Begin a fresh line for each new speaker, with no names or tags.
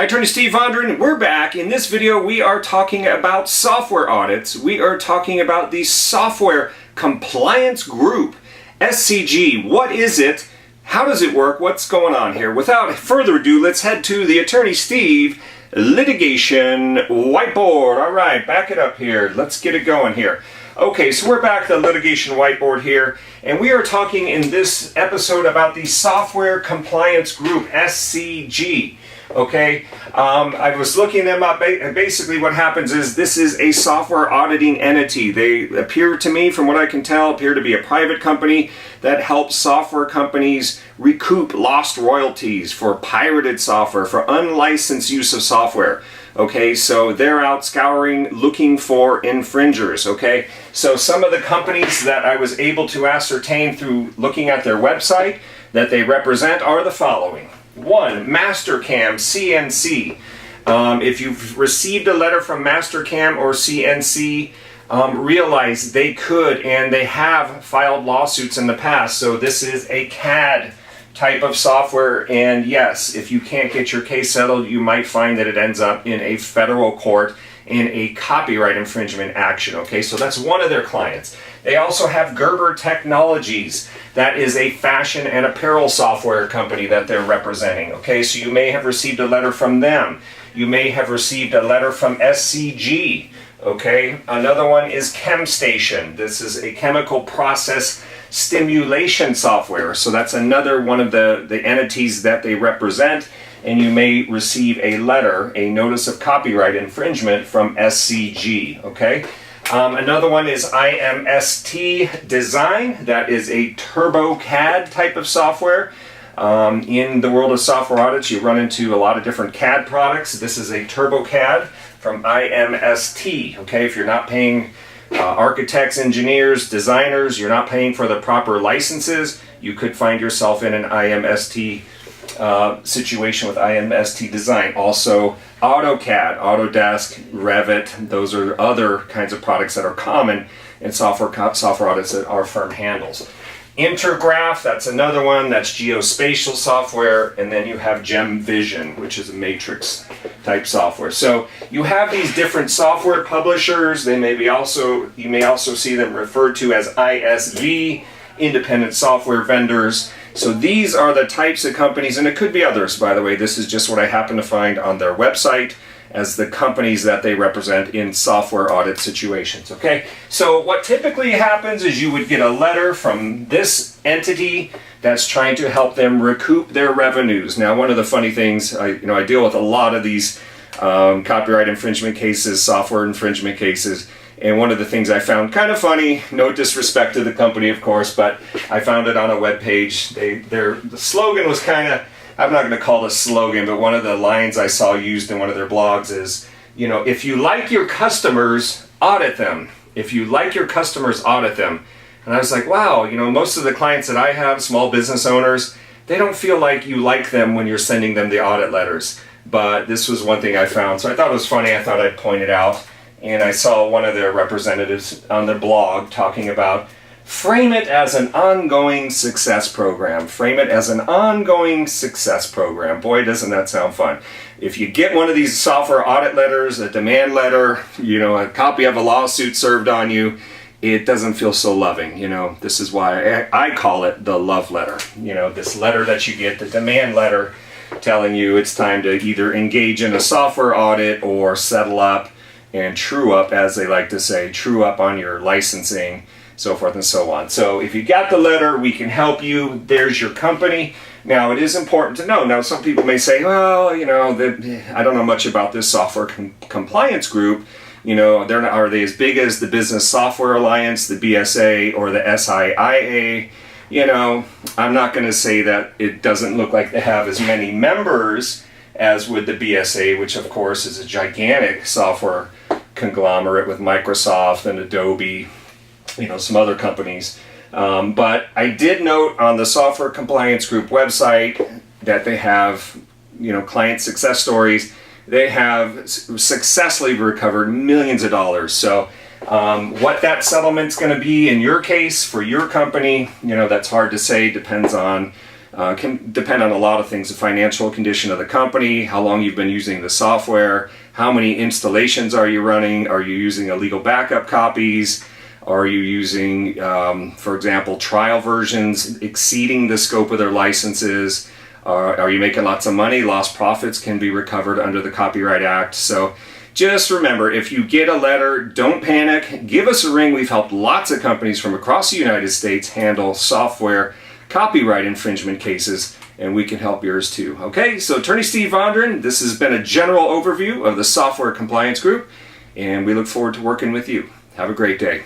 Hi, Attorney Steve Vondran. We're back. In this video, we are talking about software audits. We are talking about the Software Compliance Group, SCG. What is it? How does it work? What's going on here? Without further ado, let's head to the Attorney Steve litigation whiteboard. All right, back it up here. Let's get it going here. Okay, so we're back to the litigation whiteboard here, and we are talking in this episode about the Software Compliance Group, SCG. Okay, I was looking them up. Basically what happens is this is a software auditing entity. They appear to me, from what I can tell, appear to be a private company that helps software companies recoup lost royalties for pirated software, for unlicensed use of software. Okay, so they're out scouring, looking for infringers. Okay, so some of the companies that I was able to ascertain through looking at their website that they represent are the following. One, Mastercam CNC. If you've received a letter from Mastercam or CNC, realize they could and they have filed lawsuits in the past. So this is a CAD type of software, and yes, if you can't get your case settled, you might find that it ends up in a federal court in a copyright infringement action. Okay, so that's one of their clients. They also have Gerber Technologies. That is a fashion and apparel software company that they're representing. Okay, so you may have received a letter from them. You may have received a letter from SCG. Okay, another one is ChemStation. This is a chemical process stimulation software. So that's another one of the entities that they represent. And you may receive a letter, a notice of copyright infringement from SCG. Okay. Another one is IMST Design. That is a TurboCAD type of software. In the world of software audits, you run into a lot of different CAD products. This is a TurboCAD from IMST. Okay, if you're not paying architects, engineers, designers, you're not paying for the proper licenses, you could find yourself in an IMST situation with IMST Design. Also AutoCAD, Autodesk, Revit, those are other kinds of products that are common in software audits that our firm handles. Intergraph, that's another one, that's geospatial software, and then you have Gem Vision, which is a matrix type software. So you have these different software publishers. You may also see them referred to as ISV, independent software vendors. So these are the types of companies, and it could be others, by the way. This is just what I happen to find on their website as the companies that they represent in software audit situations. Okay, so what typically happens is you would get a letter from this entity that's trying to help them recoup their revenues. Now, one of the funny things, I deal with a lot of these copyright infringement cases, software infringement cases. And one of the things I found kind of funny, no disrespect to the company, of course, but I found it on a web page. The slogan was kind of, I'm not going to call it a slogan, but one of the lines I saw used in one of their blogs is, if you like your customers, audit them. If you like your customers, audit them. And I was like, wow, most of the clients that I have, small business owners, they don't feel like you like them when you're sending them the audit letters. But this was one thing I found. So I thought it was funny. I thought I'd point it out. And I saw one of their representatives on their blog talking about frame it as an ongoing success program. Frame it as an ongoing success program. Boy, doesn't that sound fun. If you get one of these software audit letters, a demand letter, a copy of a lawsuit served on you, it doesn't feel so loving. This is why I call it the love letter. This letter that you get, the demand letter, telling you it's time to either engage in a software audit or settle up and true up, as they like to say, true up on your licensing, so forth and so on. So if you got the letter, we can help you. There's your company. Now, it is important to know. Now, some people may say, well, I don't know much about this software compliance group. Are they as big as the Business Software Alliance, the BSA, or the SIIA? I'm not going to say that it doesn't look like they have as many members as with the BSA, which of course is a gigantic software conglomerate with Microsoft and Adobe, some other companies. But I did note on the Software Compliance Group website that they have, client success stories. They have successfully recovered millions of dollars. So what that settlement's going to be in your case for your company, that's hard to say. Depends on Can depend on a lot of things: the financial condition of the company, how long you've been using the software, how many installations are you running, are you using illegal backup copies, are you using, for example, trial versions exceeding the scope of their licenses, are you making lots of money? Lost profits can be recovered under the Copyright Act. So just remember, if you get a letter, don't panic. Give us a ring. We've helped lots of companies from across the United States handle software copyright infringement cases, and we can help yours too. Okay, so Attorney Steve Vondran, this has been a general overview of the Software Compliance Group, and we look forward to working with you. Have a great day.